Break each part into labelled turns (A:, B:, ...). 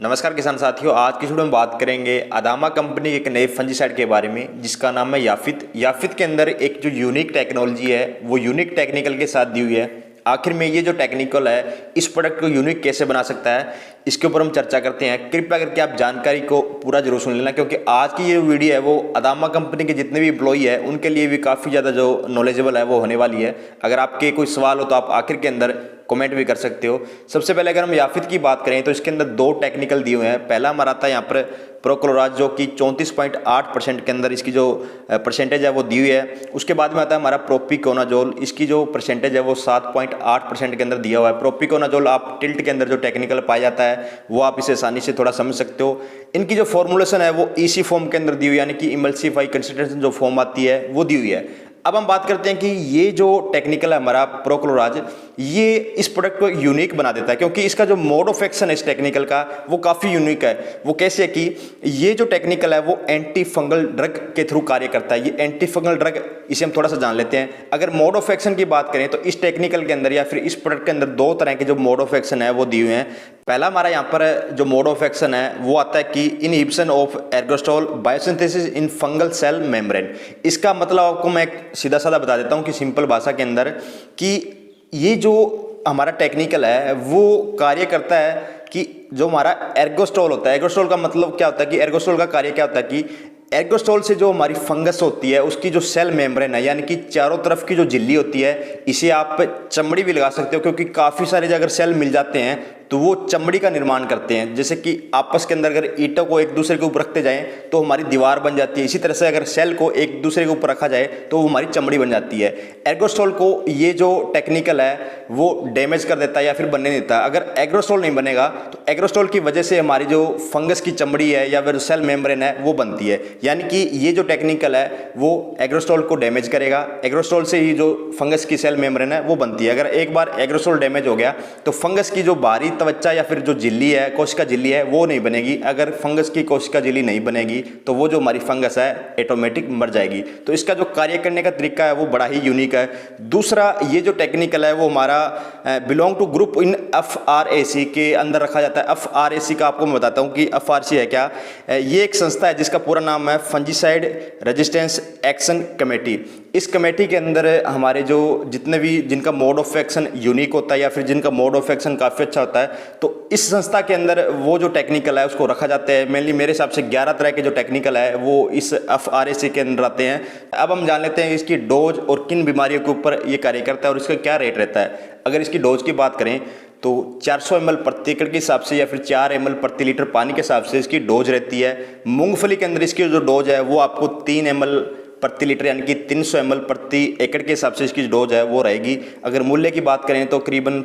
A: नमस्कार किसान साथियों, आज की वीडियो में बात करेंगे अदामा कंपनी के एक नए फंजीसाइड के बारे में जिसका नाम है याफित। याफित के अंदर एक जो यूनिक टेक्नोलॉजी है वो यूनिक टेक्निकल के साथ दी हुई है। आखिर में ये जो टेक्निकल है इस प्रोडक्ट को यूनिक कैसे बना सकता है, इसके ऊपर हम चर्चा करते हैं। कृपया करके आप जानकारी को पूरा जरूर सुन लेना, क्योंकि आज की ये वीडियो है वो अदामा कंपनी के जितने भी एम्प्लॉई है उनके लिए भी काफ़ी ज़्यादा जो नॉलेजेबल है वो होने वाली है। अगर आपके कोई सवाल हो तो आप आखिर के अंदर कमेंट भी कर सकते हो। सबसे पहले अगर हम याफित की बात करें तो इसके अंदर दो टेक्निकल दिए हुए हैं। पहला हमारा आता है यहाँ पर प्रोक्लोराज, जो कि 34.8% के अंदर इसकी जो परसेंटेज है वो दी हुई है। उसके बाद में आता है हमारा प्रोपिकोनाजोल, इसकी जो परसेंटेज है वो 7.8% के अंदर दिया हुआ है। प्रोपिकोनाजोल आप टिल्ट के अंदर जो टेक्निकल पाया जाता है वो आप इसे आसानी से थोड़ा समझ सकते हो। इनकी जो फॉर्मुलेशन है वो ईसी फॉर्म के अंदर दी हुई है, यानी कि इमल्सिफाई कंसंट्रेशन जो फॉर्म आती है वो दी हुई है। अब हम बात करते हैं कि ये जो टेक्निकल है हमारा प्रोक्लोराज, ये इस प्रोडक्ट को यूनिक बना देता है, क्योंकि इसका जो मोड ऑफ एक्शन है इस टेक्निकल का वो काफ़ी यूनिक है। वो कैसे है कि ये जो टेक्निकल है वो एंटी फंगल ड्रग के थ्रू कार्य करता है। ये एंटी फंगल ड्रग, इसे हम थोड़ा सा जान लेते हैं। अगर मोड ऑफ एक्शन की बात करें तो इस टेक्निकल के अंदर या फिर इस प्रोडक्ट के अंदर दो तरह के जो मोड ऑफ एक्शन है वो दिए हुए हैं। पहला हमारा यहाँ पर जो मोड ऑफ एक्शन है वो आता है कि inhibition of ergosterol biosynthesis in fungal cell membrane. इसका मतलब आपको मैं सीधा साधा बता देता हूँ कि सिंपल भाषा के अंदर कि ये जो हमारा टेक्निकल है वो कार्य करता है कि जो हमारा एर्गोस्टोल होता है, एर्गोस्टोल का मतलब क्या होता है कि एर्गोस्टोल का कार्य क्या होता है कि एर्गोस्टोल से जो हमारी फंगस होती है उसकी जो सेल मेम्ब्रेन है, यानी कि चारों तरफ की जो झिल्ली होती है, इसे आप चमड़ी भी लगा सकते हो, क्योंकि काफ़ी सारे अगर सेल मिल जाते हैं तो वो चमड़ी का निर्माण करते हैं। जैसे कि आपस के अंदर अगर ईंटों को एक दूसरे के ऊपर रखते जाएं तो हमारी दीवार बन जाती है, इसी तरह से अगर सेल को एक दूसरे के ऊपर रखा जाए तो वो हमारी चमड़ी बन जाती है। एर्गोस्टोल को ये जो टेक्निकल है वो डैमेज कर देता है या फिर बनने नहीं देता। अगर एर्गोस्टोल नहीं बनेगा तो एर्गोस्टोल की वजह से हमारी जो फंगस की चमड़ी है या फिर सेल मेम्ब्रेन है वो बनती है। यानी कि ये जो टेक्निकल है वो एर्गोस्टोल को डैमेज करेगा। एर्गोस्टोल से ही जो फंगस की सेल मेम्ब्रेन है वो बनती है। अगर एक बार एर्गोस्टोल डैमेज हो गया तो फंगस की जो बाहरी त्वचा या फिर जो झिल्ली है, कोशिका झिल्ली है, वो नहीं बनेगी। अगर फंगस की कोशिका झिल्ली नहीं बनेगी तो वो जो हमारी फंगस है ऑटोमेटिक मर जाएगी। तो इसका जो कार्य करने का तरीका है वो बड़ा ही यूनिक है। दूसरा, ये जो टेक्निकल है वो हमारा belong to group in FRAC के अंदर रखा जाता है। FRAC का आपको मैं बताता हूँ कि FRAC है क्या। ये एक संस्था है जिसका पूरा नाम है फंजीसाइड रेजिस्टेंस एक्शन कमेटी। इस कमेटी के अंदर हमारे जो जितने भी जिनका मोड ऑफ एक्शन यूनिक होता है या फिर जिनका मोड ऑफ एक्शन काफ़ी अच्छा होता है, तो इस संस्था के अंदर वो जो टेक्निकल है उसको रखा जाता है। मेनली मेरे हिसाब से 11 तरह के जो टेक्निकल है वो इस FRAC के अंदर आते हैं। अब हम जान लेते हैं इसकी डोज और किन बीमारियों के ऊपर ये कार्य करता है और इसका क्या रेट रहता है। अगर इसकी डोज की बात करें तो 400 ml प्रति एकड़ के हिसाब से या फिर 4 ml प्रति लीटर पानी के हिसाब से इसकी डोज रहती है। मूंगफली के अंदर इसकी जो डोज है वो आपको 3 ml प्रति लीटर यानी कि 300 ml प्रति एकड़ के हिसाब से इसकी डोज है वो रहेगी। अगर मूल्य की बात करें तो करीबन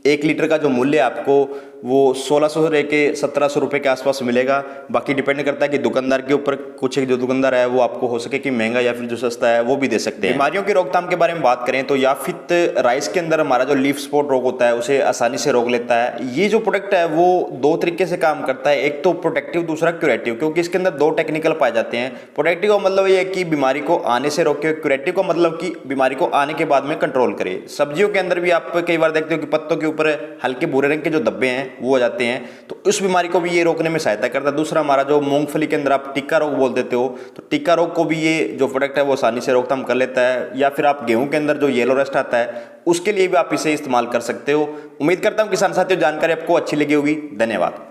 A: 1 लीटर का जो मूल्य आपको वो 1600 से लेकर 1700 रुपये के आसपास मिलेगा। बाकी डिपेंड करता है कि दुकानदार के ऊपर। कुछ एक जो दुकानदार है वो आपको हो सके कि महंगा या फिर जो सस्ता है वो भी दे सकते हैं। बीमारियों की रोकथाम के बारे में बात करें तो याफित राइस के अंदर हमारा जो लीफ स्पॉट रोग होता है उसे आसानी से रोक लेता है। ये जो प्रोडक्ट है वो दो तरीके से काम करता है, एक तो प्रोटेक्टिव, दूसरा क्यूरेटिव, क्योंकि इसके अंदर दो टेक्निकल पाए जाते हैं। प्रोटेक्टिव का मतलब ये है कि बीमारी को आने से रोके, क्यूरेटिव का मतलब कि बीमारी को आने के बाद में कंट्रोल करे। सब्जियों के अंदर भी आप कई बार देखते हो कि पत्तों के ऊपर हल्के भूरे रंग के जो धब्बे हैं वो हो जाते हैं, तो उस बीमारी को भी ये रोकने में सहायता करता है। दूसरा, हमारा जो मूंगफली के अंदर आप टिक्का रोग बोल देते हो, तो टिक्का रोग को भी ये जो प्रोडक्ट है वो आसानी से रोकथाम कर लेता है। या फिर आप गेहूं के अंदर जो येलो रस्ट आता है उसके लिए भी आप इसे इस्तेमाल कर सकते हो। उम्मीद करता हूं किसान साथियों जानकारी आपको अच्छी लगी होगी। धन्यवाद।